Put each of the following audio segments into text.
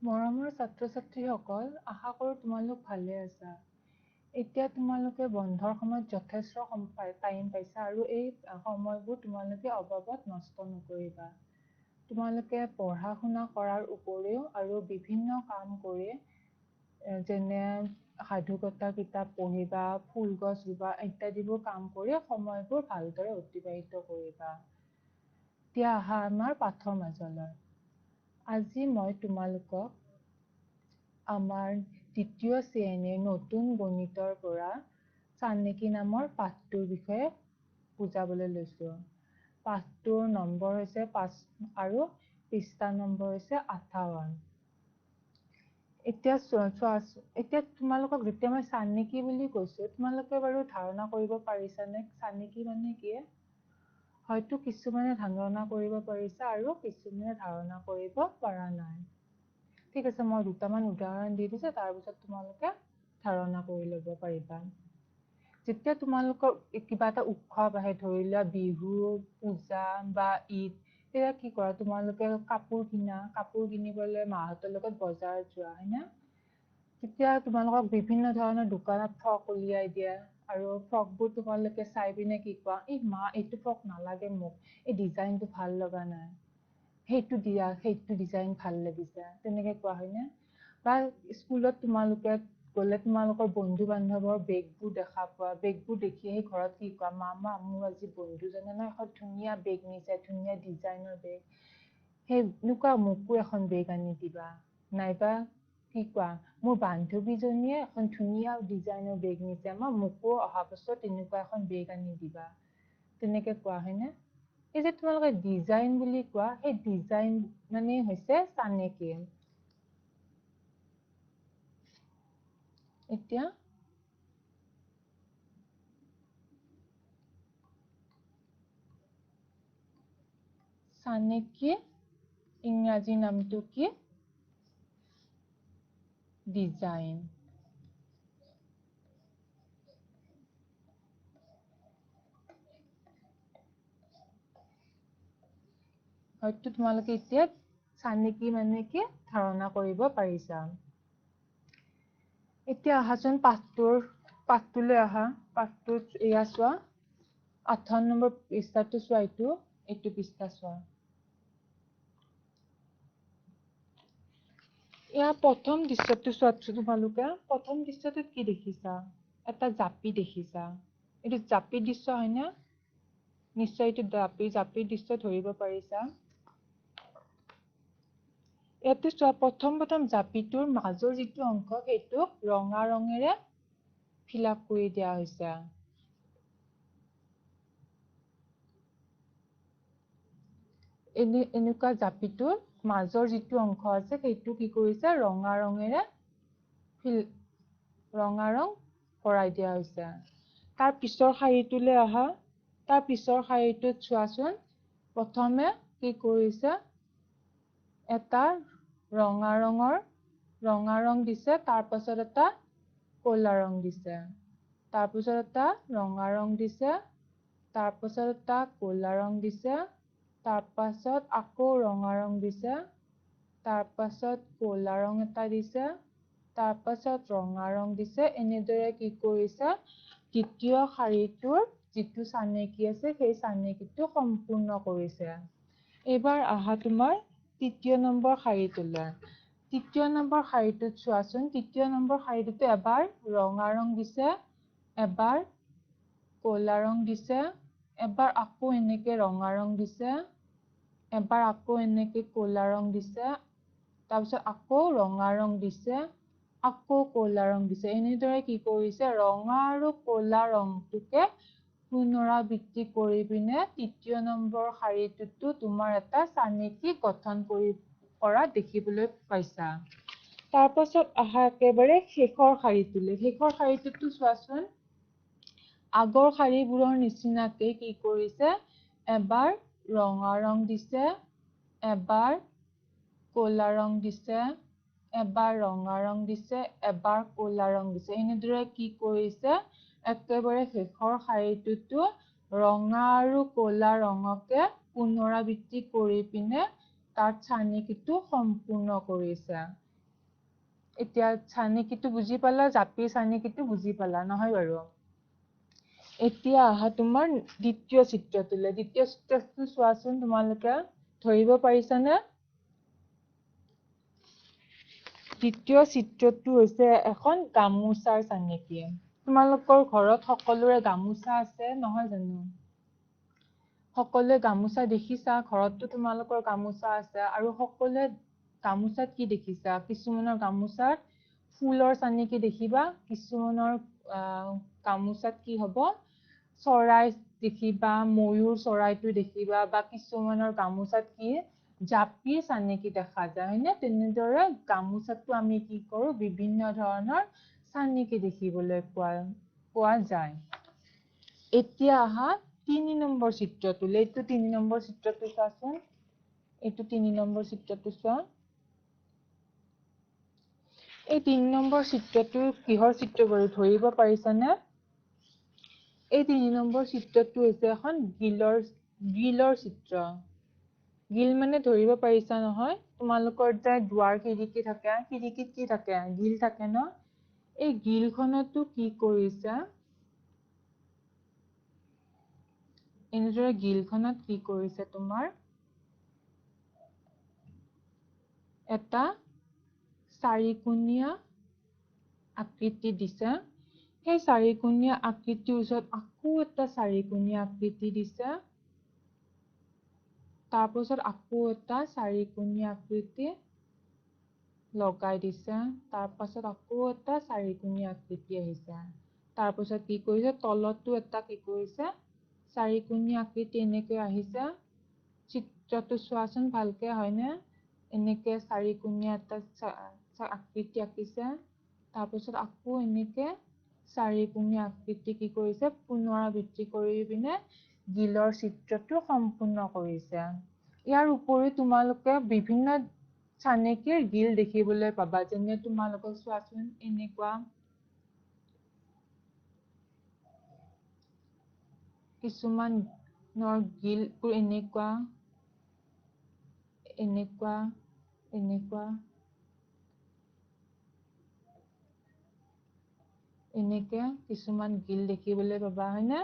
মৰমৰ ছাত্ৰ-ছাত্ৰীসকল, আশা কৰোঁ তোমালোক ভালে আছা। এতিয়া তোমালোকে বন্ধৰ সময়ত যথেষ্ট টাইম পাইছা আৰু এই সময়বোৰ তোমালোকে অবাবত নষ্ট নকৰিবা। তোমালোকে পঢ়া-শুনা কৰাৰ উপৰিও আৰু বিভিন্ন কাম কৰি যেনে সাধুকথা কিতাপ পঢ়িবা, ফুল গছ ৰুবা ইত্যাদিবোৰ কাম কৰি সময়বোৰ ভালদৰে অতিবাহিত কৰিবা। এতিয়া আহা আমাৰ পাঠৰ মাজলৈ। আজি মই তোমালোকক আমাৰ দ্বিতীয় শ্ৰেণীৰ নতুন গণিতৰ পৰা চানেকি নামৰ পাঠটোৰ বিষয়ে বুজাবলৈ লৈছোঁ। পাঠটোৰ নম্বৰ হৈছে 5 আৰু পৃষ্ঠা নম্বৰ হৈছে 58। এতিয়া তোমালোকক যেতিয়া মই চানেকি বুলি কৈছোঁ, তোমালোকে বাৰু ধাৰণা কৰিব পাৰিছানে চানেকি মানে কি? হয়তো কিছুমানে ধাৰণা কৰিব পাৰিছা আৰু কিছুমানে ধাৰণা কৰিব পৰা নাই। ঠিক আছে, মই দুটামান উদাহৰণ দি দিছোঁ, তাৰপিছত তোমালোকে ধাৰণা কৰি ল'ব পাৰিবা। যেতিয়া তোমালোকৰ কিবা এটা উৎসৱ আহে, ধৰি লোৱা বিহু, পূজা বা ঈদ, তেতিয়া কি কৰা? তোমালোকে কাপোৰ কিনিবলৈ মাহঁতৰ লগত বজাৰত যোৱা, হয়নে? তেতিয়া তোমালোকক বিভিন্ন ধৰণৰ দোকানত ফ্ৰক উলিয়াই দিয়ে আৰু ফ্ৰকবোৰ তোমালোকে চাই পিনে কি কোৱা? এই মা, এইটো ফ্ৰক নালাগে মোক, এই ডিজাইনটো ভাল লগা নাই, সেইটো দিয়া, সেইটো ডিজাইন ভাল লাগিছে, তেনেকে কোৱা, হয়নে? বা স্কুলত তোমালোকে গ'লে তোমালোকৰ বন্ধু-বান্ধৱৰ বেগবোৰ দেখা পোৱা, বেগবোৰ দেখি আহি ঘৰত কি কোৱা? মামা, মোৰ আজি বন্ধুজনে এখন ধুনীয়া বেগ নিছে, ধুনীয়া ডিজাইনৰ বেগ, সেনেকুৱা মোকো এখন বেগ আনি দিবা। নাইবা কি কোৱা? মোৰ বান্ধৱীজনীয়ে এখন ধুনীয়া ডিজাইনৰ বেগ নিছে, মোকো অহা বছৰ তেনেকুৱা এখন বেগ আনি দিবা। তেনেকে কোৱা, হয়নে? এই যে তোমালোকে ডিজাইন বুলি কোৱা, সেই ডিজাইন মানে হৈছে চানেকি। এতিয়া চানেকি ইংৰাজী নামটো কি? ডিজাইন। হয়তো তোমালোকে এতিয়া চানেকি মানে কি ধাৰণা কৰিব পাৰিছা। এতিয়া আহাচোন পাঠটোলৈ আহা। পাঠটোত এয়া চোৱা, 58 নম্বৰ পৃষ্ঠাটো চোৱা, এইটো পৃষ্ঠা চোৱা। ইয়াৰ প্ৰথম দৃশ্যটো চোৱা তোমালোকে। প্ৰথম দৃশ্যটোত কি দেখিছা? এটা জাপি দেখিছা। এইটো জাপি দৃশ্য হয়নে? নিশ্চয় এইটো জাপি দৃশ্য ধৰিব পাৰিছা। ইয়াতে চোৱা, প্ৰথম জাপিটোৰ মাজৰ যিটো অংশ, সেইটো ৰঙা ৰঙেৰে ফিল আপ কৰি দিয়া হৈছে। এনেকুৱা জাপিটোৰ মাজৰ যিটো অংশ আছে, সেইটো কি কৰিছে? ৰঙা ৰঙেৰে ৰঙা ৰং কৰাই দিয়া হৈছে। তাৰ পিছৰ শাৰীটোলৈ আহা। তাৰ পিছৰ শাৰীটোত চোৱাচোন, প্ৰথমে কি কৰিছে? এটা ৰঙা ৰং দিছে, তাৰ পাছত এটা ক'লা ৰং দিছে। তাৰ পিছত এটা ৰঙা ৰং দিছে, তাৰ পাছত এটা ক'লা ৰং দিছে, তাৰ পাছত আকৌ ৰঙা ৰং দিছে, তাৰ পাছত ক'লা ৰং এটা দিছে, তাৰ পাছত ৰঙা ৰং দিছে। এনেদৰে কি কৰিছে? দ্বিতীয় শাৰীটোৰ যিটো চানেকি আছে, সেই চানেকিটো সম্পূৰ্ণ কৰিছে। এইবাৰ আহা তোমাৰ তৃতীয় নম্বৰ শাৰীটোলৈ। তৃতীয় নম্বৰ শাৰীটোত চোৱাচোন, তৃতীয় নম্বৰ শাৰীটোতে এবাৰ ৰঙা ৰং দিছে, এবাৰ ক'লা ৰং দিছে, এবাৰ আকৌ এনেকে ৰঙা ৰং দিছে, এবাৰ আকৌ এনেকে ক'লা ৰং দিছে, তাৰপিছত আকৌ ৰঙা ৰং দিছে, আকৌ ক'লা ৰং দিছে। এনেদৰে কি কৰিছে? ৰঙা আৰু ক'লা ৰংটোকে পুনৰাবৃত্তি কৰি পিনে তৃতীয় নম্বৰ শাৰীটোতো তোমাৰ এটা চানেকি গঠন কৰা দেখিবলৈ পাইছা। তাৰ পাছত আহা একেবাৰে শেষৰ শাৰীটোলৈ। শেষৰ শাৰীটোতো চোৱাচোন, আগৰ শাৰীবোৰৰ নিচিনাকে কি কৰিছে? এবাৰ ৰঙা ৰং দিছে, এবাৰ ক'লা ৰং দিছে, এবাৰ ৰঙা ৰং দিছে, এবাৰ ক'লা ৰং দিছে। এনেদৰে কি কৰিছে? একেবাৰে শেষৰ শাৰীটোতো ৰঙা আৰু ক'লা ৰঙকে পুনৰাবৃত্তি কৰি পিনে তাত চানেকিটো সম্পূৰ্ণ কৰিছে। এতিয়া চানেকিটো বুজি পালা, জাপিৰ চানেকিটো বুজি পালা নহয় বাৰু? এতিয়া আহা তোমাৰ দ্বিতীয় চিত্ৰটোলৈ। দ্বিতীয় চিত্ৰটো চোৱাচোন, তোমালোকে ধৰিব পাৰিছানে? দ্বিতীয় চিত্ৰটো হৈছে এখন গামোচাৰ চানেকি। তোমালোকৰ ঘৰত সকলোৰে গামোচা আছে নহয় জানো? সকলোৱে গামোচা দেখিছা, ঘৰততো তোমালোকৰ গামোচা আছে, আৰু সকলোৱে গামোচাত কি দেখিছা? কিছুমানৰ গামোচাত ফুলৰ চানেকি দেখিবা, কিছুমানৰ গামোচাত কি হ'ব? চৰাই দেখিবা, ময়ূৰ চৰাইটো দেখিবা, বা কিছুমানৰ গামোচাত কি জাপিৰ চানেকি দেখা যায়, হয়নে? তেনেদৰে গামোচাতো আমি কি কৰো? বিভিন্ন ধৰণৰ চানেকি দেখিবলৈ পোৱা যায়। এতিয়া আহা ৩ নম্বৰ চিত্ৰটোলৈ। এইটো ৩ নম্বৰ চিত্ৰটো চোৱাচোন। এইটো ৩ নম্বৰ চিত্ৰটো চোৱা। এই ৩ নম্বৰ চিত্ৰটো কিহৰ চিত্ৰ বাৰু ধৰিব পাৰিছানে? এই ৩ নম্বৰ চিত্ৰটো হৈছে এখন গ্ৰিলৰ চিত্ৰ। গ্ৰিল মানে ধৰিব পাৰিছা নহয়? তোমালোকৰ যে দুৱাৰ খিৰিকী থাকে, খিৰিকীত কি থাকে? গ্ৰিল থাকে ন? এই গ্ৰিলখনতো কি কৰিছে? এনেদৰে গ্ৰিলখনত কি কৰিছে তোমাৰ? এটা চাৰিকোণীয়া আকৃতি দিছে। সেই চাৰিকোণীয়া আকৃতিৰ ওচৰত আকৌ এটা চাৰিকোণীয়া আকৃতি দিছে। তাৰপিছত আকৌ এটা চাৰিকোণীয়া আকৃতি লগাই দিছে। তাৰপাছত আকৌ এটা চাৰিকোণীয়া আকৃতি আহিছে। তাৰপিছত কি কৰিছে? তলতো এটা কি কৰিছে? চাৰিকোণীয়া আকৃতি এনেকৈ আহিছে। চিত্ৰটো চোৱাচোন ভালকে, হয়নে? এনেকে চাৰিকোণীয়া এটা আকৃতি আঁকিছে। তাৰপিছত আকৌ এনেকে চাৰিকোণীয়া আকৃতি কি কৰিছে? পুনৰাবৃত্তি কৰি পিনে গ্ৰিলৰ চিত্ৰটো সম্পূৰ্ণ কৰিছে। ইয়াৰ উপৰি তোমালোকে বিভিন্ন চানেকিৰ গ্ৰিল দেখিবলৈ পাবা। যেনে তোমালোকে চোৱাচোন এনেকুৱা কিছুমানৰ গ্ৰিলবোৰ এনেকুৱা, এনেকুৱা, এনেকুৱা, এনেকে কিছুমান গ্ৰিল দেখিবলৈ পাবা, হয়নে?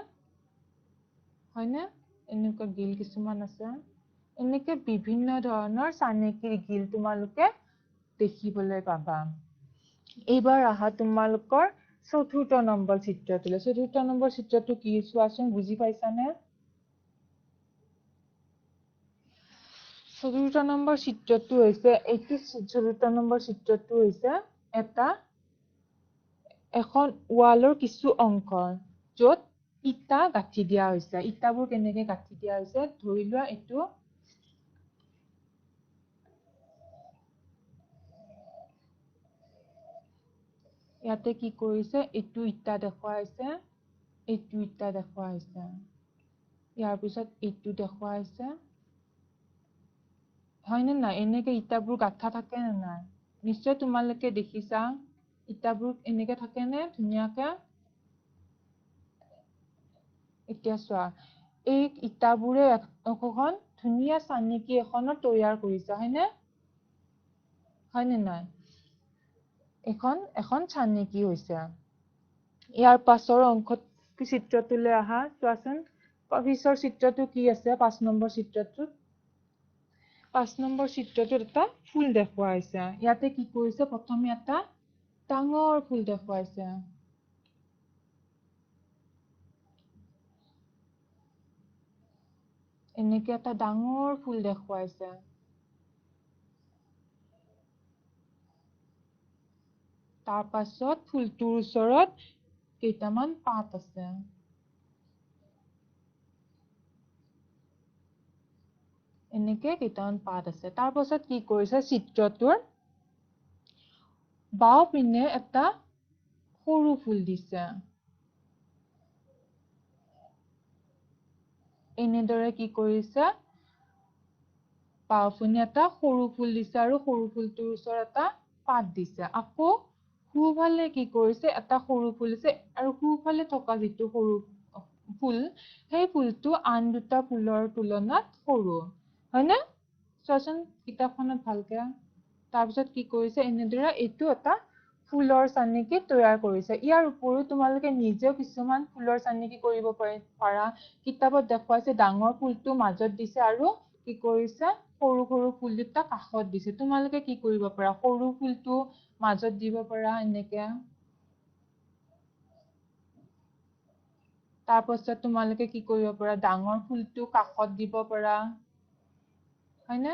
হয়নে? এনেকুৱা গ্ৰিল কিছুমান আছে। এনেকে বিভিন্ন ধৰণৰ চানেকিৰ গ্ৰিল তোমালোকে দেখিবলৈ পাবা। এইবাৰ আহা তোমালোকৰ চতুৰ্থ নম্বৰ চিত্ৰটোলৈ। চতুৰ্থ নম্বৰ চিত্ৰটো কি চোৱাচোন, বুজি পাইছানে? চতুৰ্থ নম্বৰ চিত্ৰটো হৈছে, এইটো চতুৰ্থ নম্বৰ চিত্ৰটো হৈছে এখন ৱালৰ কিছু অংশ, য'ত ইটা গাঁঠি দিয়া হৈছে। ইটাবোৰ কেনেকে গাঁঠি দিয়া হৈছে? ধৰি লোৱা এইটো ইয়াতে কি কৰিছে? এইটো ইটা দেখুওৱা হৈছে, এইটো ইটা দেখুওৱা হৈছে। ইয়াৰ পিছত এইটো দেখুওৱা হৈছে। হয়নে নাই? এনেকে ইটাবোৰ গাঁঠা থাকে নে নাই? নিশ্চয় তোমালোকে দেখিছা। ইটাবোৰ এনেকে থাকে নে ধুনীয়াকে? এতিয়া চোৱা, এই ইটাবোৰে একোখন ধুনীয়া চানেকি এখনো তৈয়াৰ কৰিছে, হয়নে? হয়নে নাই? এখন চানেকি হৈছে। ইয়াৰ পাছৰ অংশত চিত্ৰটোলৈ আহা, চোৱাচোন। পিছৰ চিত্ৰটো কি আছে? ৫ নম্বৰ চিত্ৰটোত। ৫ নম্বৰ চিত্ৰটোত এটা ফুল দেখুওৱা হৈছে। ইয়াতে কি কৰিছে? প্ৰথমে এটা ডাঙৰ ফুল দেখুৱাইছে। এনেকে এটা ডাঙৰ ফুল দেখুৱাইছে। তাৰ পাছত ফুলটোৰ ওচৰত কেইটামান পাত আছে। এনেকে কেইটামান পাত আছে। তাৰ পাছত কি কৰিছে? চিত্ৰটোৰ বাওঁ পিনে এটা সৰু ফুল দিছে। এনেদৰে কি কৰিছে? বাওঁপিনে এটা সৰু ফুল দিছে, আৰু সৰু ফুলটোৰ ওচৰত এটা পাত দিছে। আকৌ সোঁফালে কি কৰিছে? এটা সৰু ফুল দিছে, আৰু সোঁফালে থকা যিটো সৰু ফুল, সেই ফুলটো আন দুটা ফুলৰ তুলনাত সৰু। হয়নে? চোৱাচোন কিতাপখনত ভালকে। তাৰপিছত কি কৰিছে? এনেদৰে এইটো এটা ফুলৰ চানেকি তৈয়াৰ কৰিছে। ইয়াৰ উপৰিও তোমালোকে নিজেও কিছুমান ফুলৰ চানেকি কৰিব পাৰা। কিতাপত দেখুৱাইছে ডাঙৰ ফুলটো মাজত দিছে আৰু কি কৰিছে সৰু সৰু ফুল দুটা কাষত দিছে। তোমালোকে কি কৰিব পাৰা সৰু ফুলটো মাজত দিব পাৰা এনেকে। তাৰ পাছত তোমালোকে কি কৰিব পাৰা ডাঙৰ ফুলটো কাষত দিব পাৰা হয়নে।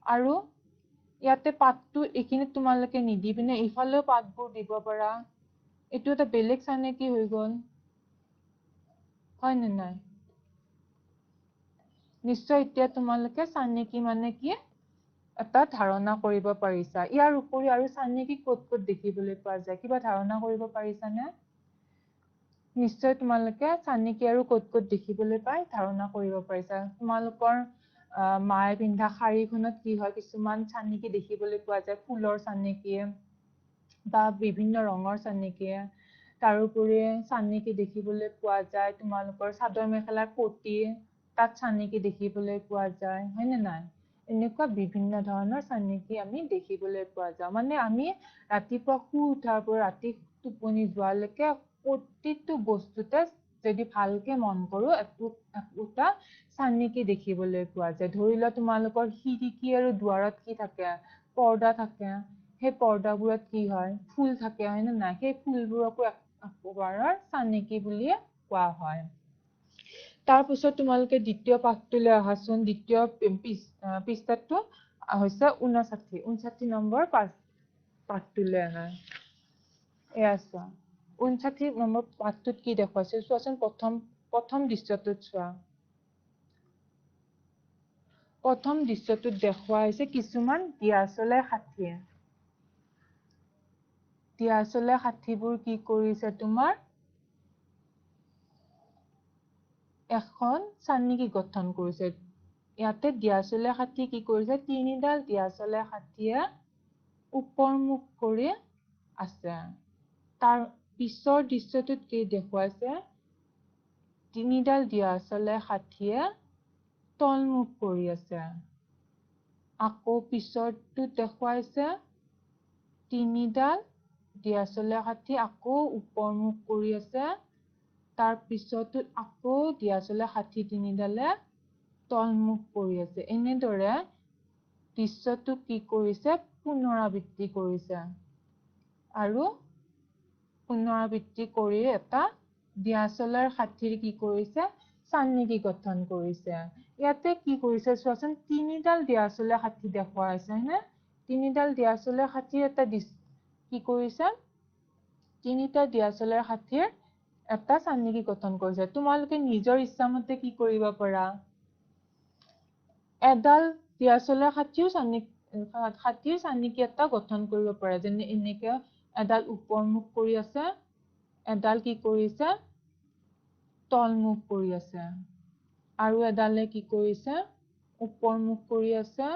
আৰু ইয়াতে পাতটো এইখিনিত তোমালোকে নিদি পিনে ইফালেও পাতবোৰ দিব পাৰা। এইটো এটা বেলেগ চানেকি হৈ গ'ল হয় নে নাই। নিশ্চয় এতিয়া তোমালোকে চানেকি মানে কি এটা ধাৰণা কৰিব পাৰিছা। ইয়াৰ উপৰি আৰু চানেকি ক'ত ক'ত দেখিবলৈ পোৱা যায় কিবা ধাৰণা কৰিব পাৰিছানে। নিশ্চয় তোমালোকে চানেকি আৰু ক'ত ক'ত দেখিবলৈ পাই ধাৰণা কৰিব পাৰিছা। তোমালোকৰ মায়ে পিন্ধা শাৰীখনত কি হয় কিছুমান চানেকি দেখিবলৈ পোৱা যায় ফুলৰ চানেকি বা বিভিন্ন ৰঙৰ চানেকি। তাৰোপৰি চানেকি দেখিবলৈ পোৱা যায় তোমালোকৰ চাদৰ মেখেলাৰ পটি তাত চানেকি দেখিবলৈ পোৱা যায় হয় নে নাই। এনেকুৱা বিভিন্ন ধৰণৰ চানেকি আমি দেখিবলৈ পোৱা যাওঁ। মানে আমি ৰাতিপুৱা শুই উঠাৰ পৰা ৰাতি টোপনি যোৱালৈকে প্ৰতিটো বস্তুতে যদি ভালকে মন কৰো একোটা চানেকি দেখিবলৈ পোৱা যায়। ধৰি লোৱা তোমালোকৰ খিৰিকী আৰু দুৱাৰত কি থাকে পৰ্দা থাকে। সেই পৰ্দাবোৰত কি হয় ফুল থাকে হয় নে নাই। সেই ফুলবোৰকো একপ্ৰকাৰৰ চানেকি বুলিয়ে কোৱা হয়। তাৰপিছত তোমালোকে দ্বিতীয় পাঠটোলৈ আহাচোন। দ্বিতীয় পৃষ্ঠাটো হৈছে 59 নম্বৰ পাঠটোলৈ আহা। এয়া চোৱা 59 নম্বৰ পাঠটোত কি দেখুৱাইছে চোৱাচোন। প্ৰথম দৃশ্যটোত চোৱা। প্ৰথম দৃশ্যটোত দেখুওৱা হৈছে কিছুমান দিয়াচলাই ষাঠি। দিয়াচলাই ষাঠিবোৰ কি কৰিছে তোমাৰ এখন চানেকি গঠন কৰিছে। ইয়াতে দিয়াচলাই ষাঠি কি কৰিছে তিনিডাল দিয়াচলাই ষাঠিয়ে ওপৰমুখ কৰি আছে। তাৰ পিছৰ দৃশ্যটোত কি দেখুৱাইছে তিনিডাল দিয়াচলাই ষাঠিয়ে তলমুখ কৰি আছে। আকৌ পিছৰটোত দেখুৱাইছে তিনিডাল দিয়াচলাই ষাঠি আকৌ ওপৰমুখ কৰি আছে। তাৰ পিছৰটোত আকৌ দিয়াচলাই ষাঠি তিনিডালে তলমুখ কৰি আছে। এনেদৰে দৃশ্যটো কি কৰিছে পুনৰাবৃত্তি কৰিছে আৰু পুনৰাবৃত্তি কৰি এটা দিয়াচলাইৰ ষাঠিৰ কি কৰিছে চানেকি গঠন কৰিছে। ইয়াতে কি কৰিছে চোৱাচোন তিনিডাল দিয়াচলাই ষাঠি দেখুওৱা হৈছে হয়নে। তিনিডাল দিয়াচলাই ষাঠিৰ এটা কি কৰিছে তিনিটা দিয়াচলাইৰ ষাঠিৰ এটা চানেকি গঠন কৰিছে। তোমালোকে নিজৰ ইচ্ছামতে কি কৰিব পাৰা এডাল দিয়াচলাই ষাঠিৰ চানেকি এটা গঠন কৰিব পাৰা। যেনে এনেকে এডাল ওপৰমুখ কৰি আছে এডাল কি কৰিছে তলমুখ কৰি আছে আৰু এডালে কি কৰিছে ওপৰমুখ কৰি আছে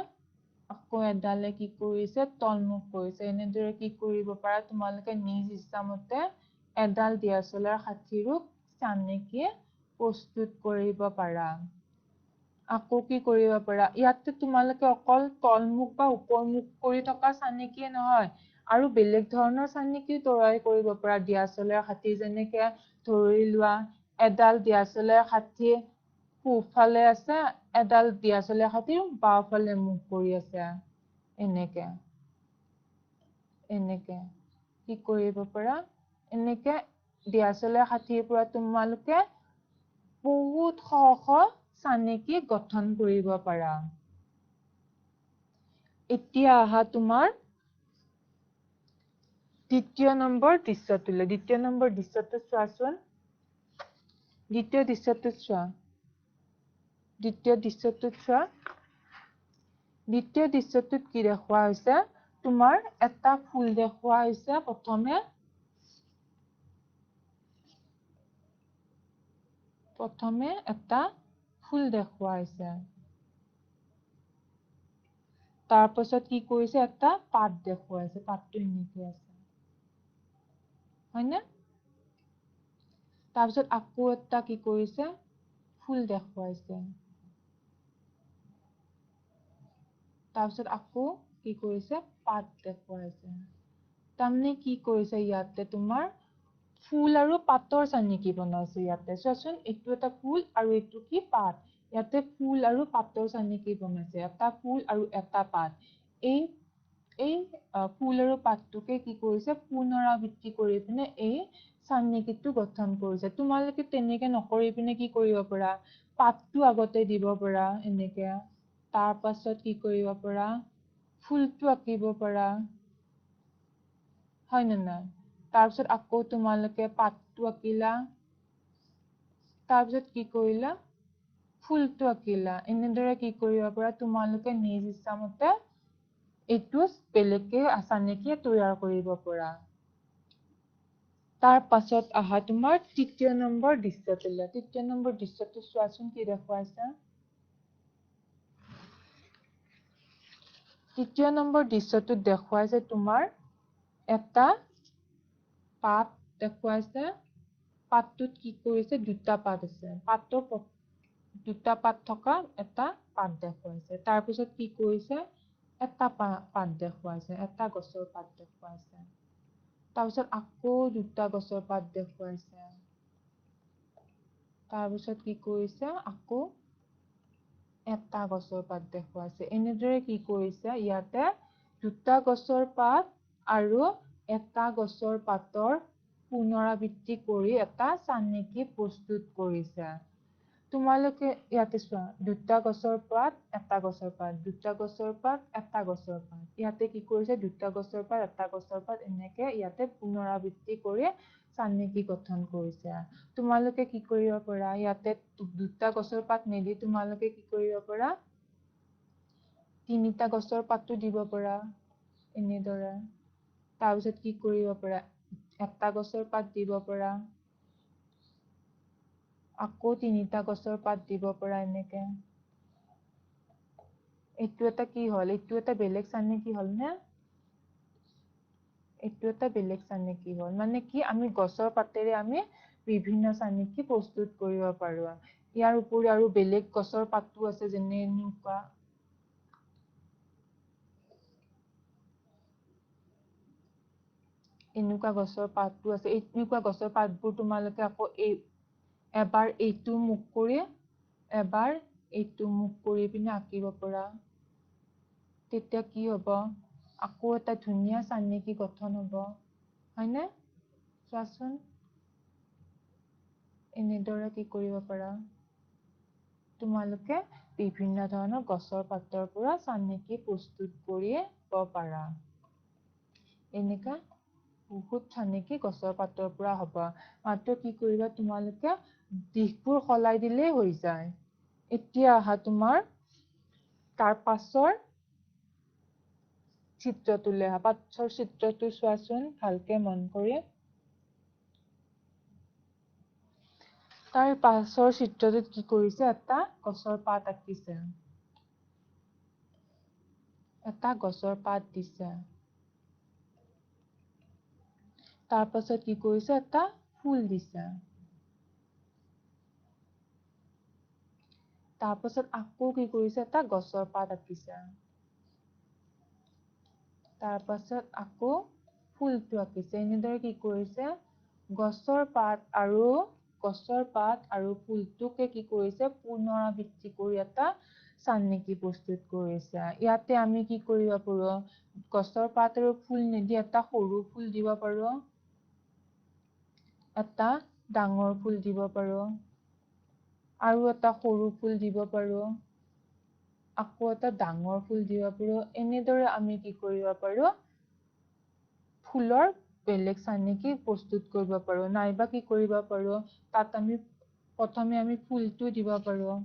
আকৌ এডালে কি কৰিছে তলমুখ কৰিছে। এনেদৰে কি কৰিব পাৰা তোমালোকে নিজ ইচ্ছামতে এডাল দিয়াচলাইৰ ষাঠিৰো চানেকি প্ৰস্তুত কৰিব পাৰা। আকৌ কি কৰিব পাৰা ইয়াতে তোমালোকে অকল তলমুখ বা ওপৰমুখ কৰি থকা চানেকিয়ে নহয় আৰু বেলেগ ধৰণৰ চানেকি তৈয়াৰ কৰিব পাৰা দিয়াচলাইৰ ষাঠি। যেনেকে ধৰি লোৱা এডাল দিয়াচলাইৰ ষাঠি সোঁফালে আছে এডাল দিয়াচলাইৰ ষাঠি বাওঁফালে মুখ কৰি আছে। এনেকে কি কৰিব পাৰা এনেকে দিয়াচলাইৰ ষাঠিৰ পৰা তোমালোকে বহুত শ চানেকি গঠন কৰিব পাৰা। এতিয়া আহা তোমাৰ দ্বিতীয় নম্বৰ দৃশ্যটোলৈ। দ্বিতীয় নম্বৰ দৃশ্যটো চোৱাচোন। দ্বিতীয় দৃশ্যটোত চোৱা। দ্বিতীয় দৃশ্যটোত কি দেখুওৱা হৈছে তোমাৰ এটা ফুল দেখুওৱা হৈছে। প্ৰথমে এটা ফুল দেখুওৱা হৈছে। তাৰ পাছত কি কৰিছে এটা পাত দেখুৱাইছে। পাতটো এনেকে আছে হয়নে। তাৰপিছত আকৌ এটা কি কৰিছে ফুল দেখুৱাইছে। তাৰপিছত আকৌ কি কৰিছে পাত দেখুৱাইছে। তাৰমানে কি কৰিছে ইয়াতে তোমাৰ ফুল আৰু পাতৰ চানেকি বনাইছে ইয়াতে চোৱাচোন এইটো এটা ফুল আৰু এইটো কি পাত ইয়াতে ফুল আৰু পাতৰ চানেকি বনাইছে এটা ফুল আৰু এটা পাত এই ফুল আৰু পাতটোকে কি কৰিছে পুনৰাবৃত্তি কৰি পিনে এই চানেকিটো গঠন কৰিছে তোমালোকে তেনেকে নকৰি পিনে কি কৰিব পাৰা পাতটো আগতে দিব পাৰা এনেকে তাৰ পাছত কি কৰিব পাৰা ফুলটো আঁকিব পাৰা হয় নে নাই তাৰপিছত আকৌ তোমালোকে পাতটো আঁকিলা তাৰপিছত কি কৰিলা ফুলটো আঁকিলা এনেদৰে কি কৰিব পাৰা তোমালোকে নিজ ইচ্ছামতে এইটো বেলেগকে চানেকি তৈয়াৰ কৰিব পাৰা তাৰ পাছত আহা তোমাৰ তৃতীয় নম্বৰ দৃশ্যটোলৈ তৃতীয় নম্বৰ দৃশ্যটো চোৱাচোন কি দেখুৱাইছে তৃতীয় নম্বৰ দৃশ্যটোত দেখুৱাইছে তোমাৰ এটা পাত দেখুৱাইছে পাতটোত কি কৰিছে দুটা পাত আছে পাতৰ দুটা পাত থকা এটা পাত দেখুৱাইছে তাৰপিছত কি কৰিছে এটা পাত দেখুৱাইছে এটা গছৰ পাত দেখুৱাইছে তাৰপিছত আকৌ দুটা গছৰ পাত দেখুৱাইছে তাৰপিছত কি কৰিছে আকৌ এটা গছৰ পাত দেখুৱাইছে এনেদৰে কি কৰিছে ইয়াতে দুটা গছৰ পাত আৰু এটা গছৰ পাতৰ পুনৰাবৃত্তি কৰি এটা চানেকি প্ৰস্তুত কৰিছে তোমালোকে ইয়াতে চোৱা দুটা গছৰ পাত এটা গছৰ পাত দুটা গছৰ পাত এটা গছৰ পাত ইয়াতে কি কৰিছে দুটা গছৰ পাত এটা গছৰ পাত এনেকে ইয়াতে পুনৰাবৃত্তি কৰি চানেকি গঠন কৰিছে তোমালোকে কি কৰিব পাৰা ইয়াতে দুটা গছৰ পাত মেলি তোমালোকে কি কৰিব পাৰা তিনিটা গছৰ পাতো দিব পাৰা এনেদৰে তাৰপিছত কি কৰিব পাৰা এটা গছৰ পাত দিব পাৰা আকৌ তিনিটা গছৰ পাত দিব পাৰা এনেকে এইটো এটা কি হল এইটো এটা বেলেগ চানেকি হল নে এইটো এটা বেলেগ চানেকি হল মানে কি আমি গছৰ পাতেৰে আমি বিভিন্ন চানেকি প্ৰস্তুত কৰিব পাৰো ইয়াৰ উপৰি আৰু বেলেগ গছৰ পাতো আছে যেনে এনেকুৱা এনেকুৱা গছৰ পাতটো আছে এনেকুৱা গছৰ পাতবোৰ তোমালোকে আকৌ এবাৰ এইটো মুখ কৰি এবাৰ এইটো মুখ কৰি পিনে আঁকিব পাৰা তেতিয়া কি হ'ব আকৌ এটা ধুনীয়া চানেকি গঠন হ'ব হয়নে চোৱাচোন এনেদৰে কি কৰিব পাৰা তোমালোকে বিভিন্ন ধৰণৰ গছৰ পাতৰ পৰা চানেকি প্ৰস্তুত কৰিব পাৰা এনেকা বহুত চানেকি গছৰ পাতৰ পৰা হ'ব মাত্ৰ কি কৰিবা তোমালোকে দিশবোৰ সলাই দিলেই হৈ যায় এতিয়া আহা তোমাৰ তাৰ পাছৰ চিত্ৰটোলৈ আহা পাছৰ চিত্ৰটো চোৱাচোন ভালকে মন কৰি তাৰ পাছৰ চিত্ৰটোত কি কৰিছে এটা গছৰ পাত আঁকিছে এটা গছৰ পাত দিছে তাৰ পাছত কি কৰিছে এটা ফুল দিছে তাৰ পাছত আকৌ কি কৰিছে এটা গছৰ পাত আঁকিছে তাৰ পাছত আকৌ ফুলটো আঁকিছে এনেদৰে কি কৰিছে গছৰ পাত আৰু ফুলটোকে কি কৰিছে পুনৰাবৃত্তি কৰি এটা চানেকি প্ৰস্তুত কৰিছে ইয়াতে আমি কি কৰিব পাৰো গছৰ পাত আৰু ফুল নিদি এটা সৰু ফুল দিব পাৰো এটা ডাঙৰ ফুল দিব পাৰো আৰু এটা সৰু ফুল দিব পাৰো আকৌ এটা ডাঙৰ ফুল দিব পাৰো এনেদৰে আমি কি কৰিব পাৰো ফুলৰ বেলেগ চানেকি প্ৰস্তুত কৰিব পাৰো নাইবা কি কৰিব পাৰো তাত আমি প্ৰথমে আমি ফুলটো দিব পাৰো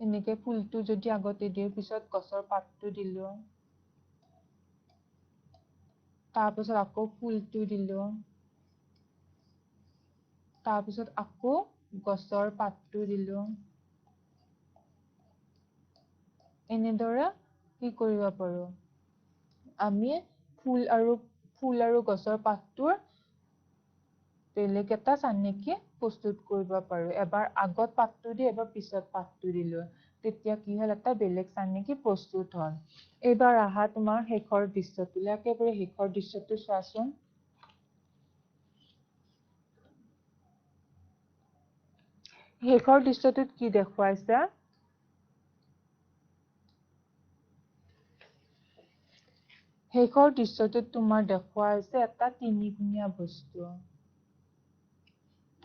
এনেকে ফুলটো যদি আগতে দিওঁ পিছত গছৰ পাতটো দিলো তাৰ পিছত আকৌ ফুলটো দিলো তাৰ পিছত আকৌ গছৰ পাতটো দিলো এনেদৰে কি কৰিব পাৰো আমি ফুল আৰু গছৰ পাতটোৰ বেলেগ এটা চানেকি প্ৰস্তুত কৰিব পাৰো এবাৰ আগত পাতটো দি এবাৰ পিছত পাতটো দিলো তেতিয়া কি হ'ল এটা বেলেগ চানেকি প্ৰস্তুত হ'ল। এইবাৰ আহা তোমাৰ শেষৰ দৃশ্যটোলৈ, একেবাৰে শেষৰ দৃশ্যটো চোৱাচোন। শেষৰ দৃশ্যটোত কি দেখুৱাইছে? শেষৰ দৃশ্যটোত তোমাৰ দেখুৱাইছে এটা তিনিকুণীয়া বস্তু।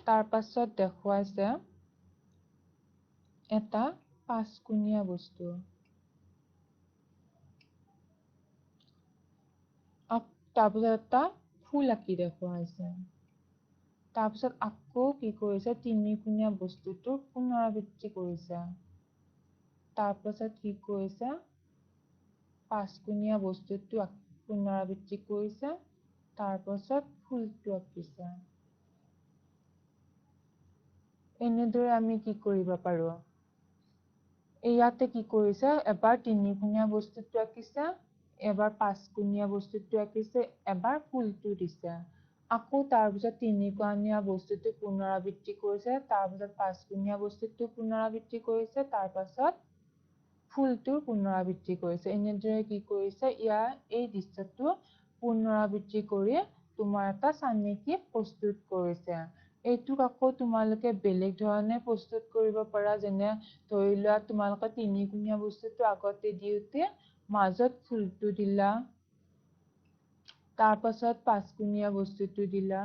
তাৰ পাছত দেখুৱাইছে এটা পাঁচকুণীয়া বস্তু। তাৰপিছত এটা ফুল আঁকি দেখুৱাইছে। তাৰপিছত আকৌ কি কৰিছে, তিনিকুণীয়া বস্তুটোৰ পুনৰাবৃত্তি কৰিছে। তাৰপাছত কি কৰিছে, পাঁচকুণীয়া বস্তুটো পুনৰাবৃত্তি কৰিছে। তাৰপাছত ফুলটো আঁকিছে। এনেদৰে আমি কি কৰিব পাৰোঁ? ইয়াতে কি কৰিছে, এবাৰ তিনিকুণীয়া বস্তুটো আঁকিছে, এবাৰ পাঁচকুণীয়া বস্তুটো আঁকিছে, এবাৰ ফুলটো দিছে। আকৌ তাৰপিছত তিনিকুণীয়া বস্তুটো পুনৰাবৃত্তি কৰিছে, তাৰপিছত পাঁচকুণীয়া বস্তুটো পুনৰাবৃত্তি কৰিছে, তাৰপাছত ফুলটোৰ পুনৰাবৃত্তি কৰিছে। এনেদৰে কি কৰিছে, এই দৃশ্যটো পুনৰাবৃত্তি কৰি তোমাৰ এটা চানেকি প্ৰস্তুত কৰিছে। এইটোক আকৌ তোমালোকে বেলেগ ধৰণে প্ৰস্তুত কৰিব পাৰা, যেনে ধৰি লোৱা তোমালোকে তিনিকুণীয়া বস্তুটো আগতে দিওঁতে মাজত ফুলটো দিলা, তাৰপাছত পাঁচকুণীয়া বস্তুটো দিলা,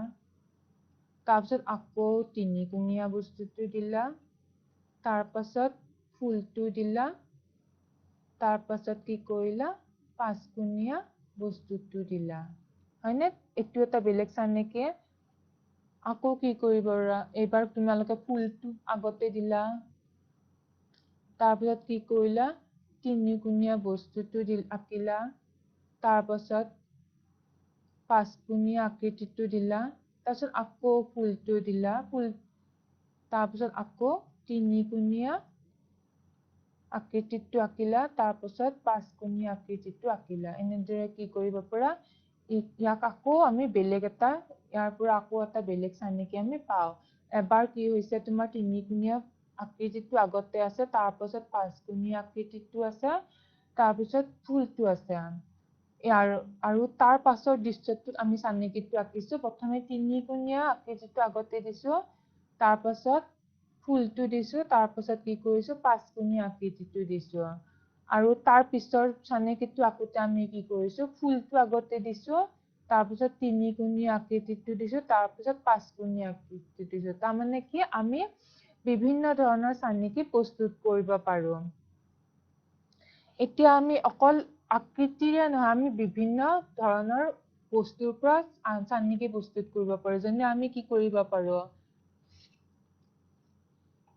তাৰপিছত আকৌ তিনিকুণীয়া বস্তুটো দিলা, তাৰপাছত ফুলটো দিলা, তাৰপাছত কি কৰিলা, পাঁচকুণীয়া বস্তুটো দিলা। হয়নে? এইটো এটা বেলেগ চানেকি। আকৌ কি কৰিব পাৰা, এইবাৰ তোমালোকে ফুলটো আগতে দিলা, তাৰপিছত কি কৰিলা, তিনিকুণীয়া বস্তুটো আঁকিলা, তাৰপাছত পাঁচকুণীয়া আকৃতিটো দিলা, তাৰপিছত আকৌ ফুলটো দিলা, তাৰপিছত আকৌ তিনিকুণীয়া আকৃতিটো আঁকিলা, তাৰপিছত পাঁচকুণীয়া আকৃতিটো আঁকিলা। এনেদৰে কি কৰিব পাৰা, ইয়াক আকৌ আমি বেলেগ এটা, ইয়াৰ পৰা আকৌ এটা বেলেগ চানেকি আমি পাওঁ। এবাৰ কি হৈছে, তোমাৰ তিনিকুণীয়া আকৃতিটো আগতে আছে, তাৰপাছত পাঁচকুণীয়া আকৃতিটো আছে, তাৰপিছত ফুলটো আছে। আৰু তাৰ পাছৰ দৃশ্যটোত আমি চানেকিটো আঁকিছো। প্ৰথমে তিনিকুণীয়া আকৃতিটো আগতে দিছো, তাৰপাছত ফুলটো দিছো, তাৰপাছত কি কৰিছো, পাঁচকুণীয়া আকৃতিটো দিছো। আৰু তাৰ পিছৰ চানেকিটো আঁকোতে আমি কি কৰিছো, ফুলটো আগতে দিছো, তাৰপিছত তিনিকুণীয়া আকৃতিটো দিছো, তাৰপিছত পাঁচকুণীয়া আকৃতিটো দিছো। তাৰমানে কি, আমি বিভিন্ন ধৰণৰ চানেকি প্ৰস্তুত কৰিব পাৰো। এতিয়া আমি অকল আকৃতিৰে নহয়, আমি বিভিন্ন ধৰণৰ বস্তুৰ পৰা চানেকি প্ৰস্তুত কৰিব পাৰো। যেনে আমি কি কৰিব পাৰো,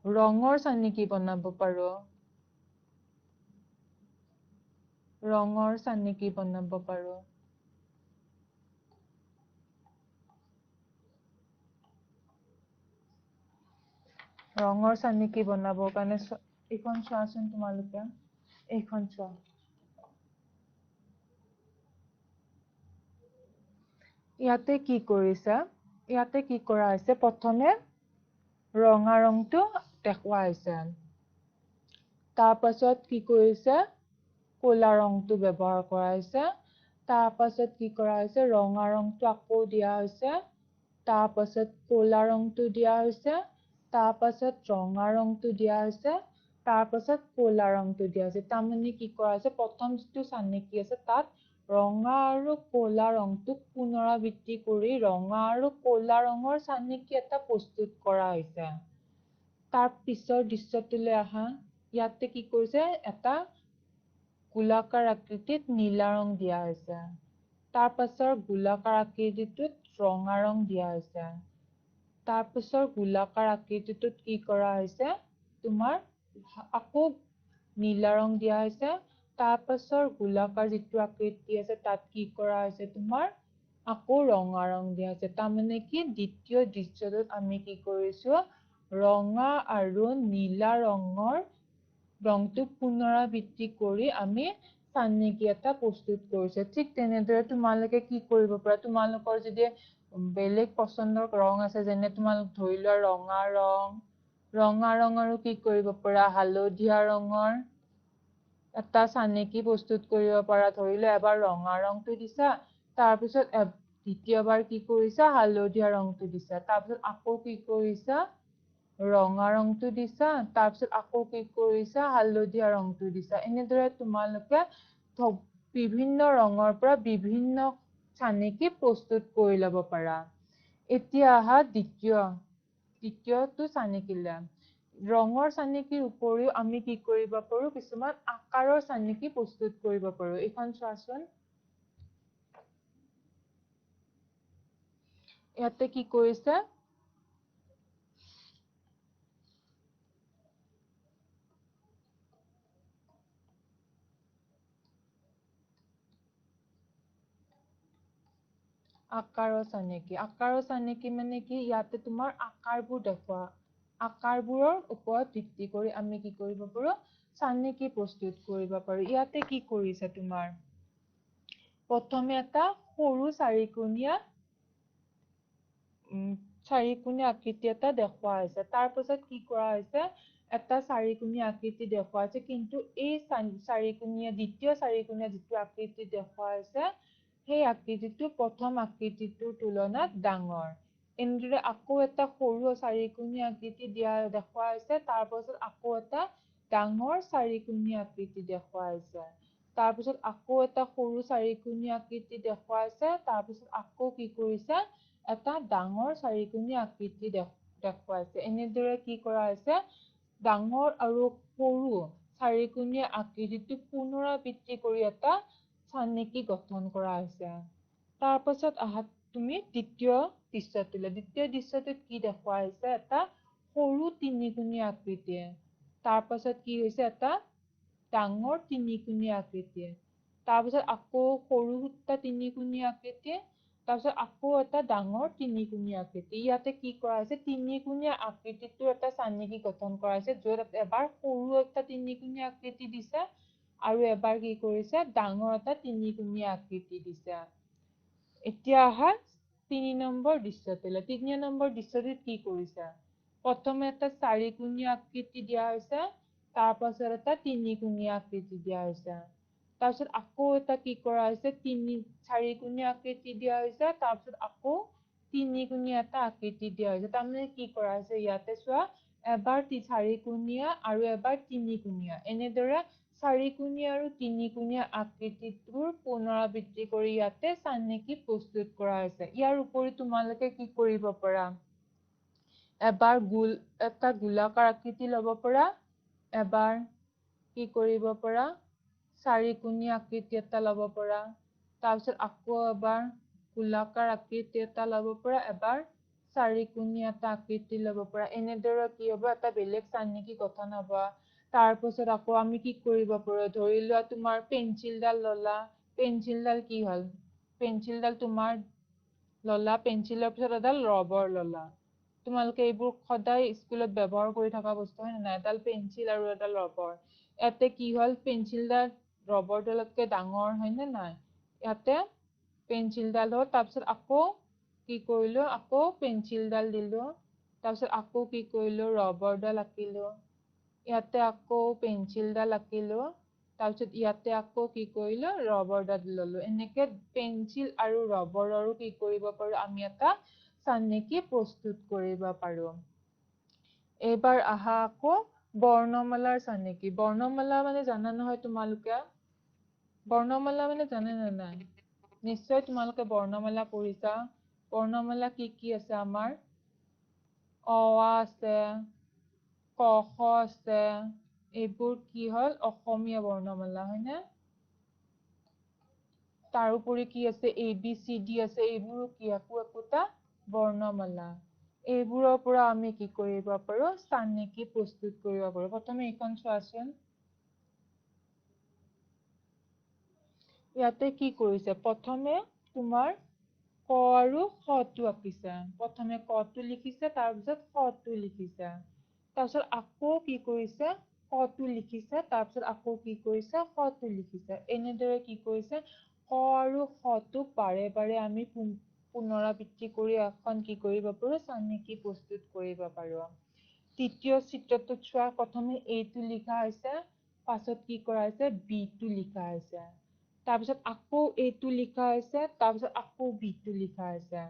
ৰঙৰ চানেকি বনাব পাৰো। ৰঙৰ চানেকি বনাব পাৰো। ৰঙৰ চানেকি বনাবৰ কাৰণে এইখন চোৱাচোন তোমালোকে, এইখন চোৱা। ইয়াতে কি কৰিছে, ইয়াতে কি কৰা হৈছে, প্ৰথমে ৰঙা ৰংটো দেখুওৱা হৈছে। তাৰপাছত কি কৰিছে, ক'লা ৰংটো ব্যৱহাৰ কৰা হৈছে। তাৰপাছত কি কৰা হৈছে, ৰঙা ৰংটো আকৌ দিয়া হৈছে। তাৰপাছত ক'লা ৰংটো দিয়া হৈছে। তাৰপাছত ৰঙা ৰংটো দিয়া হৈছে। তাৰপাছত ক'লা ৰংটো দিয়া হৈছে। তাৰমানে কি কৰা হৈছে, প্ৰথম যিটো চানেকি আছে তাত ৰঙা আৰু ক'লা ৰংটোক পুনৰাবৃত্তি কৰি ৰঙা আৰু ক'লা ৰঙৰ চানেকি এটা প্ৰস্তুত কৰা হৈছে। তাৰ পিছৰ দৃশ্যটোলৈ আহা। ইয়াতে কি কৰিছে, এটা গোলাকাৰ আকৃতিত নীলা ৰং দিয়া হৈছে। তাৰ পাছৰ গোলাকাৰ আকৃতিটোত ৰঙা ৰং দিয়া হৈছে। তাৰপিছৰ গোলাকাৰ আকৃতিটোত কি কৰা হৈছে, তোমাৰ আকৌ নীলা ৰং দিয়া হৈছে। তাৰ পাছৰ গোলাকাৰ যিটো আকৃতি আছে, তাত কি কৰা হৈছে, তোমাৰ আকৌ ৰঙা ৰং দিয়া হৈছে। তাৰমানে কি, দ্বিতীয় দৃশ্যটোত আমি কি কৰিছো, ৰঙা আৰু নীলা ৰংটোক পুনৰাবৃত্তি কৰি আমি চানেকি এটা প্ৰস্তুত কৰিছে। ঠিক তেনেদৰে তোমালোকে কি কৰিব পাৰা, তোমালোকৰ যদি বেলেগ পচন্দৰ ৰং আছে, যেনে তোমালোক ধৰি লোৱা ৰঙা ৰং, ৰঙা ৰং আৰু কি কৰিব পৰা হালধীয়া ৰঙৰ এটা চানেকি প্ৰস্তুত কৰিব পাৰা ধৰিলে এবাৰ ৰঙা ৰংটো দিছা তাৰপিছত দ্বিতীয়বাৰ কি কৰিছা হালধীয়া ৰংটো দিছা তাৰপিছত আকৌ কি কৰিছা ৰঙা ৰংটো দিছা তাৰপিছত আকৌ কি কৰিছা হালধীয়া ৰংটো দিছা এনেদৰে তোমালোকে বিভিন্ন ৰঙৰ পৰা বিভিন্ন চানেকি প্ৰস্তুত কৰি ল'ব পাৰা এতিয়া আহা দ্বিতীয়টো চানেকিলে ৰঙৰ চানেকিৰ উপৰিও আমি কি কৰিব পাৰো কিছুমান আকাৰৰ চানেকি প্ৰস্তুত কৰিব পাৰো এইখন চোৱাচোন ইয়াতে কি কৰিছে আকাৰৰ চানেকি মানে কি ইয়াতে তোমাৰ আকাৰবোৰ দেখুৱা আকাৰবোৰৰ ওপৰত ভিত্তি কৰি আমি কি কৰিব পাৰো চানেকি প্ৰস্তুত কৰিব পাৰো ইয়াতে কি কৰিছে তোমাৰ প্ৰথমে এটা সৰু চাৰিকোণীয়া চাৰিকোণীয়া আকৃতি এটা দেখুওৱা হৈছে তাৰ পাছত কি কৰা হৈছে এটা চাৰিকোণীয়া আকৃতি দেখুওৱা হৈছে কিন্তু এই দ্বিতীয় চাৰিকোণীয়া যিটো আকৃতি দেখুওৱা হৈছে সেই আকৃতিটো প্ৰথম আকৃতিটোৰ তুলনাত ডাঙৰ এনেদৰে আকৌ এটা সৰু চাৰিকোণীয়া আকৃতি দেখুওৱা হৈছে তাৰ পাছত আকৌ এটা ডাঙৰ চাৰিকোণীয়া আকৃতি দেখুওৱা হৈছে তাৰপিছত আকৌ এটা সৰু চাৰিকোণীয়া আকৃতি দেখুওৱা হৈছে তাৰপিছত আকৌ কি কৰিছে এটা ডাঙৰ চাৰিকোণীয়া আকৃতি দেখুৱাইছে এনেদৰে কি কৰা হৈছে ডাঙৰ আৰু সৰু চাৰিকোণীয়া আকৃতিটো পুনৰাবৃত্তি কৰি এটা চানেকি গঠন কৰা হৈছে তাৰ পাছত আহা তুমি দ্বিতীয় দৃশ্যটোত কি দেখুওৱা হৈছে এটা সৰু তিনিকোণীয়া আকৃতিয়ে তাৰ পাছত কি হৈছে এটা ডাঙৰ তিনিকোণীয়া আকৃতিয়ে তাৰপিছত আকৌ সৰু ফুটা তিনিকোণীয়া আকৃতি তাৰপিছত আকৌ এটা ডাঙৰ তিনিকোণীয়া আকৃতি ইয়াতে কি কৰা হৈছে তিনিকোণীয়া আকৃতিটো এটা চানেকি গঠন কৰা হৈছে য'ত এবাৰ সৰু এটা তিনিকোণীয়া আকৃতি দিছে আৰু এবাৰ কি কৰিছে ডাঙৰ এটা তিনিকোণীয়া আকৃতি দিছে এতিয়া আহা ৩ নম্বৰ দৃশ্যটোত কি কৰিছে প্ৰথমে এটা চাৰিকোণীয়া আকৃতি দিয়া হৈছে তাৰ পাছত এটা তিনিকোণীয়া আকৃতি দিয়া হৈছে তাৰপিছত আকৌ এটা কি কৰা হৈছে চাৰিকোণীয়া আকৃতি দিয়া হৈছে তাৰপিছত আকৌ তিনিকোণীয়া এটা আকৃতি দিয়া হৈছে তাৰমানে কি কৰা হৈছে ইয়াতে চোৱা এবাৰ চাৰিকোণীয়া আৰু এবাৰ তিনিকোণীয়া এনেদৰে চাৰিকোণীয়া আৰু তিনিকোণীয়া আকৃতিবোৰ পুনৰাবৃত্তি কৰি ইয়াতে চানেকি প্ৰস্তুত কৰা হৈছে ইয়াৰ উপৰি তোমালোকে কি কৰিব পাৰা এবাৰ এটা গোলাকাৰ আকৃতি ল'ব পাৰা এবাৰ কি কৰিব পাৰা চাৰিকোণীয়া আকৃতি এটা ল'ব পাৰা তাৰপিছত আকৌ এবাৰ গোলাকাৰ আকৃতি এটা ল'ব পাৰা এবাৰ চাৰিকোণীয়া এটা আকৃতি ল'ব পাৰা এনেদৰে কি হব এটা বেলেগ চানেকি গঠন হব তাৰ পাছত আকৌ আমি কি কৰিব পাৰো ধৰি লোৱা তোমাৰ পেঞ্চিলডাল ললা পেঞ্চিলডাল কি হ'ল পেঞ্চিলডাল তোমাৰ ললা পেঞ্চিলৰ পিছত এডাল ৰবৰ ললা তোমালোকে এইবোৰ সদায় স্কুলত ব্যৱহাৰ কৰি থকা বস্তু হয় নে নাই এডাল পেঞ্চিল আৰু এডাল ৰবৰ ইয়াতে কি হ'ল পেঞ্চিলডাল ৰবৰডালতকে ডাঙৰ হয় নে নাই ইয়াতে পেঞ্চিলডাল হ'ল তাৰপিছত আকৌ কি কৰিলো আকৌ পেঞ্চিলডাল দিলো তাৰপিছত আকৌ কি কৰিলো ৰবৰডাল আঁকিলো ইয়াতে আকৌ পেঞ্চিলডাল আঁকিলো তাৰপিছত ইয়াতে আকৌ কি কৰিলো ৰবৰডাল ললো এনেকে পেঞ্চিল আৰু ৰবৰৰো কি কৰিব পাৰো আমি এটা চানেকি প্ৰস্তুত কৰিব পাৰো এইবাৰ আহা আকৌ বৰ্ণমালাৰ চানেকি বৰ্ণমালা মানে জানা নহয় তোমালোকে বৰ্ণমালা মানে জানে নে নাই নিশ্চয় তোমালোকে বৰ্ণমালা পঢ়িছা বৰ্ণমালা কি কি আছে আমাৰ অ আ আছে ক খ আছে এইবোৰ কি হ'ল অসমীয়া বৰ্ণমালা হয়নে তাৰোপৰি কি আছে এ বি চি ডি আছে এইবোৰো কি একো একোটা বৰ্ণমালা এইবোৰৰ পৰা আমি কি কৰিব পাৰো চানেকি প্ৰস্তুত কৰিব পাৰো প্ৰথমে এইখন চোৱাচোন ইয়াতে কি কৰিছে প্ৰথমে তোমাৰ ক আৰু খ টো আঁকিছে প্ৰথমে ক টো লিখিছে তাৰপিছত খ টো লিখিছে তাৰপিছত আকৌ কি কৰিছে ক টো লিখিছে তাৰপিছত আকৌ কি কৰিছে খ টো লিখিছে এনেদৰে কি কৰিছে ক আৰু খ টোক বাৰে বাৰে আমি পুনৰাবৃত্তি কৰি এখন কি কৰিব পাৰো চানেকি প্ৰস্তুত কৰিব পাৰো তৃতীয় চিত্ৰটোত চোৱা প্ৰথমে A টো লিখা হৈছে পাছত কি কৰা হৈছে B টো লিখা হৈছে তাৰপিছত আকৌ A টো লিখা হৈছে তাৰপিছত আকৌ B টো লিখা হৈছে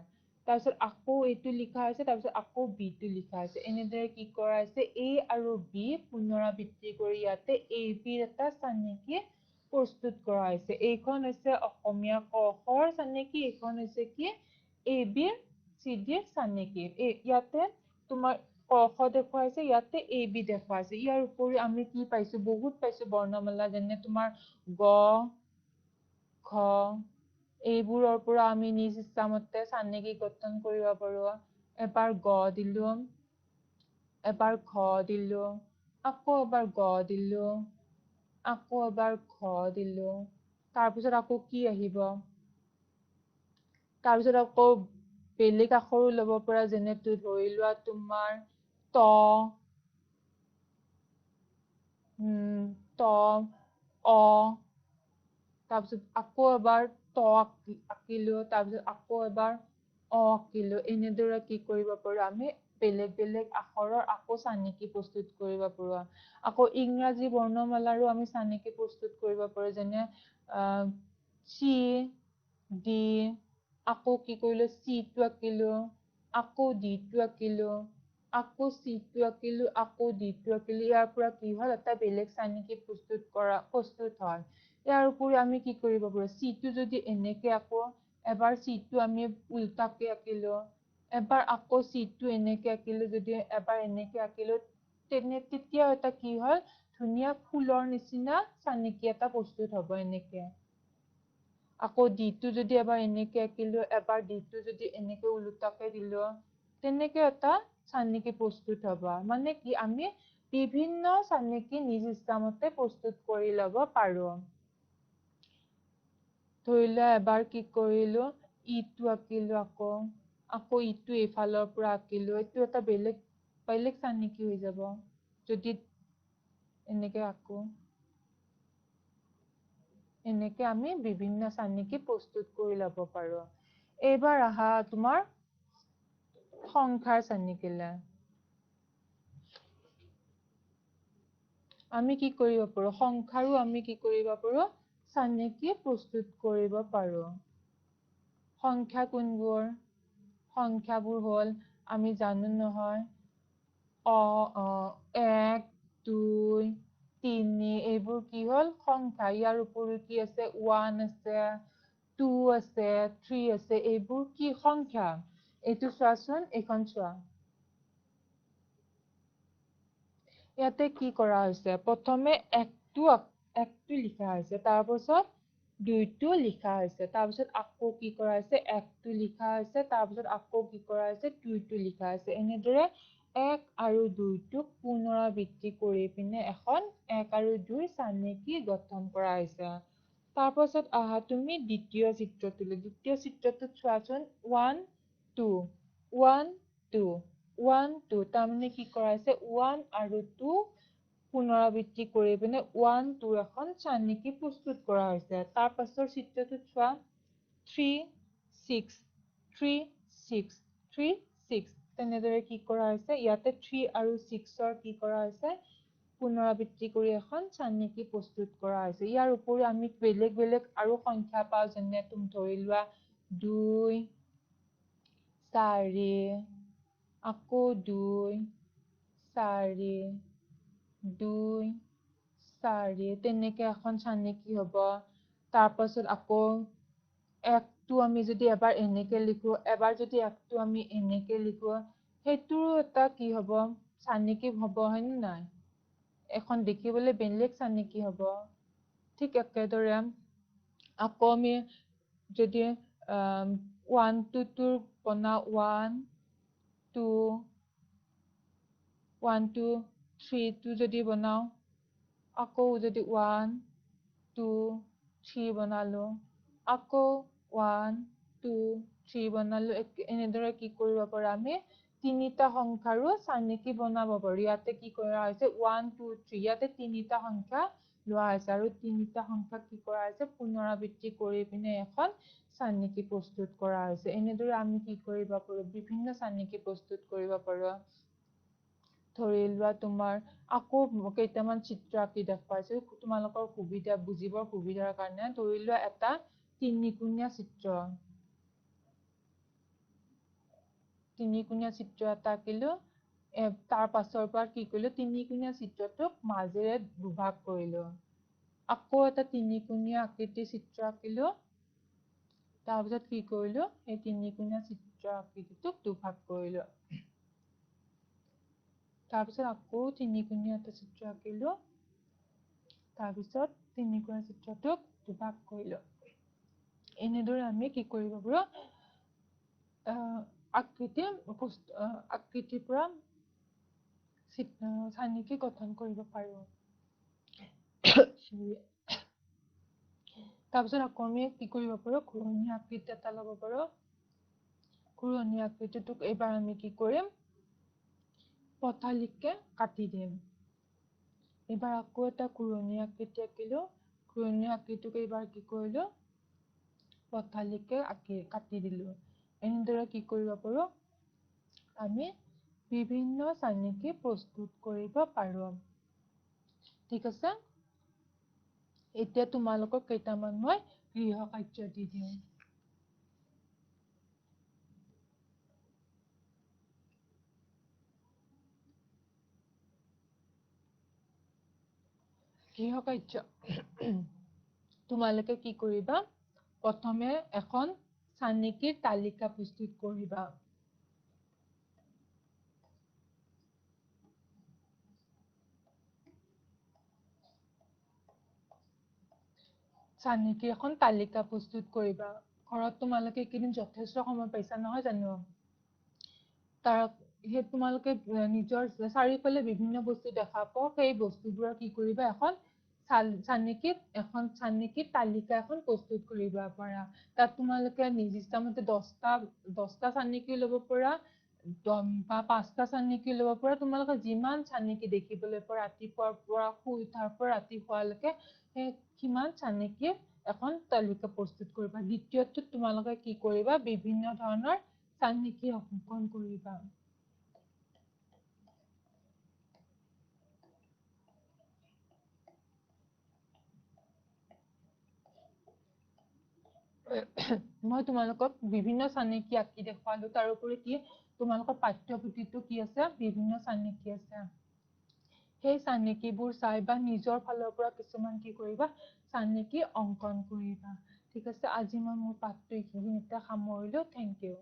তাৰপিছত আকৌ A টো লিখা হৈছে তাৰপিছত আকৌ B টো লিখা হৈছে এনেদৰে কি কৰা হৈছে A আৰু B পুনৰাবৃত্তি কৰি ইয়াতে AB এটা চানেকি প্ৰস্তুত কৰা হৈছে এইখন হৈছে অসমীয়া ক খৰ চানেকি এইখন হৈছে কি AB CD চানেকি ইয়াতে তোমাৰ ক খ দেখুৱাইছে ইয়াতে AB দেখুৱাইছে ইয়াৰ উপৰি আমি কি পাইছো বহুত পাইছো বৰ্ণমালা যেনে তোমাৰ গ খ এইবোৰৰ পৰা আমি নিজ ইচ্ছামতে চানেকি গঠন কৰিব পাৰো এবাৰ গ দিলো এবাৰ খ দিলো আকৌ এবাৰ গ দিলো আকৌ এবাৰ খ দিলো তাৰপিছত আকৌ কি আহিব তাৰপিছত আকৌ বেলেগ আখৰো ল'ব পৰা যেনে ধৰি লোৱা তোমাৰ ত ত অ তাৰপিছত আকৌ এবাৰ ত আঁকিলো তাৰপিছত আকৌ এবাৰ অ আঁকিলো এনেদৰে কি কৰিব পাৰো আমি বেলেগ বেলেগ আখৰৰ আকৌ চানেকি প্ৰস্তুত কৰিব পাৰো আকৌ ইংৰাজী বৰ্ণমালাৰো আমি চানেকি প্ৰস্তুত কৰিব পাৰো যেনে চি ডি আকৌ কি কৰিলো চি টো আঁকিলো আকৌ ডি টো আঁকিলো আকৌ চি টো আঁকিলো আকৌ ডি টো আঁকিলো ইয়াৰ পৰা কি হল এটা বেলেগ চানেকি প্ৰস্তুত হয় ইয়াৰ উপৰি আমি কি কৰিব পাৰো চি টো যদি এনেকে আঁকো এবাৰ চি টো আমি উল্টাকে আঁকিলো এবাৰ আকৌ চি টো এনেকে আঁকিলো যদি এবাৰ এনেকে আঁকিলো তেতিয়াও এটা কি হয় ধুনীয়া ফুলৰ নিচিনা চানেকি এটা প্ৰস্তুত হব এনেকে আকৌ ডি টো যদি এবাৰ এনেকে আঁকিলো এবাৰ ডি টো যদি এনেকে ওলোটাকে দিলো তেনেকে এটা চানেকি প্ৰস্তুত হব মানে কি আমি বিভিন্ন চানেকি নিজ ইচ্ছামতে প্ৰস্তুত কৰি লব পাৰো ধৰি লোৱা এবাৰ কি কৰিলো ইটো আঁকিলো আকৌ ইটো এইফালৰ পৰা আঁকিলো এইটো এটা বেলেগ চানেকি হৈ যাব যদি এনেকে আঁকো এনেকে আমি বিভিন্ন চানেকি প্ৰস্তুত কৰি লব পাৰো এইবাৰ আহা তোমাৰ সংখ্যাৰ চানেকিলে আমি কি কৰিব পাৰো সংখ্যাৰো আমি কি কৰিব পাৰো চানেকি প্ৰস্তুত কৰিব পাৰো সংখ্যা কোনবোৰ সংখ্যাবোৰ হল আমি জানো নহয় এক দুই তিনি এইবোৰ কি হল সংখ্যা ইয়াৰ উপৰিও কি আছে ওৱান আছে টু আছে থ্ৰী আছে এইবোৰ কি সংখ্যা এইটো চোৱাচোন এইখন চোৱা ইয়াতে কি কৰা হৈছে প্ৰথমে একটো লিখা হৈছে তাৰপাছত দুইটো লিখা হৈছে তাৰপিছত আকৌ কি কৰা হৈছে একটো লিখা হৈছে তাৰপিছত আকৌ কি কৰা হৈছে দুইটো লিখা হৈছে এনেদৰে এক আৰু দুইটোক পুনৰাবৃত্তি কৰি পিনে এখন এক আৰু দুই চানেকি গঠন কৰা হৈছে তাৰপাছত আহা তুমি দ্বিতীয় চিত্ৰটোত চোৱাচোন ওৱান টু তাৰমানে কি কৰা হৈছে ওৱান আৰু টু পুনৰাবৃত্তি কৰি পিনে ওৱান টু এখন চানেকি প্ৰস্তুত কৰা হৈছে তাৰ পাছৰ চিত্ৰটোত চোৱা থ্ৰী ছিক্স তেনেদৰে কি কৰা হৈছে ইয়াতে থ্ৰী আৰু ছিক্সৰ কি কৰা হৈছে পুনৰাবৃত্তি কৰি এখন চানেকি প্ৰস্তুত কৰা হৈছে ইয়াৰ উপৰিও আমি বেলেগ আৰু সংখ্যা পাওঁ যেনে তুমি ধৰি লোৱা 2 4 আকৌ 2 4 2 4 তেনেকে এখন চানেকি হব তাৰ পাছত আকৌ একটো আমি যদি এবাৰ এনেকে লিখো এবাৰ যদি একটো আমি এনেকে লিখো সেইটোৰো এটা কি হব চানেকি হব হয় নে নাই এখন দেখিবলৈ বেলেগ চানেকি হব ঠিক একেদৰে আকৌ আমি যদি ওৱান টু বনাও ওৱান টু থ্ৰী টো যদি বনাও আকৌ যদি ওৱান টু থ্ৰী বনালো আকৌ ওৱান টু থ্ৰী বনালো এনেদৰে কি কৰিব পাৰো আমি তিনিটা সংখ্যাৰো চানেকি বনাব পাৰো ইয়াতে কি কৰা হৈছে ওৱান টু থ্ৰী ইয়াতে তিনিটা সংখ্যা লোৱা হৈছে আৰু তিনিটা সংখ্যা কি কৰা হৈছে পুনৰাবৃত্তি কৰি পিনে এখন চানেকি প্ৰস্তুত কৰা হৈছে এনেদৰে আমি কি কৰিব পাৰো বিভিন্ন চানেকি প্ৰস্তুত কৰিব পাৰো ধৰি লোৱা তোমাৰ আকৌ কেইটামান চিত্ৰ আঁকি দেখুৱাইছো তোমালোকৰ সুবিধা বুজিবৰ সুবিধাৰ কাৰণে। ধৰি লোৱা এটা তিনিকোণীয়া চিত্ৰ এটা আঁকিলো। তাৰ পাছৰ পৰা কি কৰিলো, তিনিকোণীয়া চিত্ৰটোক মাজেৰে দুভাগ কৰিলো। আকৌ এটা তিনিকোণীয়া চিত্ৰ আঁকিলো। তাৰপিছত কি কৰিলো, সেই তিনিকোণীয়া চিত্ৰ আকৃতিটোক দুভাগ কৰিলো। তাৰপিছত আকৌ তিনিকোণীয়া এটা চিত্ৰ আঁকিলো। তাৰপিছত তিনিকোণীয়া চিত্ৰটোক দুভাগ কৰিলো। এনেদৰে আমি কি কৰিব পাৰো, আকৃতিৰ পৰা চানেকি গঠন কৰিব পাৰো। তাৰপিছত আকৌ আমি কি কৰিব পাৰো, ঘূৰণীয়া আকৃতি এটা ল'ব পাৰো। ঘূৰণীয়া আকৃতিটোক এইবাৰ আমি কি কৰিম, পথালিকৈ কাটি দিম। এইবাৰ আকৌ এটা ঘূৰণীয়া আকৃতি আঁকিলো। ঘূৰণীয়া আকৃতিটোক এইবাৰ কি কৰিলো, পথালিকৈ কাটি দিলো। এনেদৰে কি কৰিব পাৰো, আমি বিভিন্ন চানেকি প্ৰস্তুত কৰিব পাৰো। ঠিক আছে। এতিয়া তোমালোকক কেইটামান মই গৃহ কাৰ্য দি দিওঁ। গৃহ কাৰ্য, তোমালোকে কি কৰিবা, প্ৰথমে এখন চানেকিৰ তালিকা প্ৰস্তুত কৰিবা। চানেকিৰ এখন তালিকা প্ৰস্তুত কৰিবা। ঘৰত তোমালোকে এইকেইদিন যথেষ্ট সময় পাইছা নহয় জানো? সেই তোমালোকে নিজৰ চাৰিওফালে বিভিন্ন বস্তু দেখা পোৱা, সেই বস্তুবোৰৰ কি কৰিবা, এখন চানেকিৰ তালিকা এখন প্ৰস্তুত কৰিব পাৰা। তাত তোমালোকে নিৰ্দিষ্ট মতে 10টা চানেকি ল'ব পাৰা, বা 5টা চানেকি ল'ব পাৰা। তোমালোকে যিমান চানেকি দেখিবলৈ পোৱা, ৰাতিপুৱাৰ পৰা শুই উঠাৰ পৰা ৰাতি শুৱালৈকে সিমান চানেকিৰ এখন তালিকা প্ৰস্তুত কৰিবা। দ্বিতীয়টোত তোমালোকে কি কৰিবা, বিভিন্ন ধৰণৰ চানেকি অংকন কৰিবা। মই তোমালোকক বিভিন্ন চানেকি আঁকি দেখুৱালো। তাৰোপৰি কি তোমালোকৰ পাঠ্যপুথিতো কি আছে, বিভিন্ন চানেকি আছে। সেই চানেকিবোৰ চাই বা নিজৰ ফালৰ পৰা কিছুমান কি কৰিবা, চানেকি অংকন কৰিবা। ঠিক আছে, আজি মই মোৰ পাঠটো এইখিনিতে সামৰিলো। Thank U.